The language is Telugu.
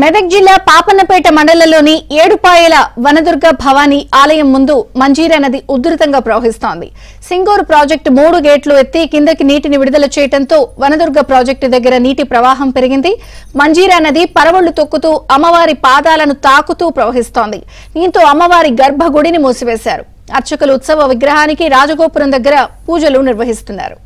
మెదక్ జిల్లా పాపన్నపేట మండలంలోని ఏడుపాయల వనదుర్గ భవానీ ఆలయం ముందు మంజీరా నది ఉధృతంగా ప్రవహిస్తోంది. సింగూరు ప్రాజెక్టు 3 గేట్లు ఎత్తి కిందకి నీటిని విడుదల చేయడంతో వనదుర్గ ప్రాజెక్టు దగ్గర నీటి ప్రవాహం పెరిగింది. మంజీరా నది పరవళ్లు తొక్కుతూ అమ్మవారి పాదాలను తాకుతూ ప్రవహిస్తోంది. దీంతో అమ్మవారి గర్భగుడిని మూసివేశారు. అర్చకులు ఉత్సవ విగ్రహానికి రాజగోపురం దగ్గర పూజలు నిర్వహిస్తున్నారు.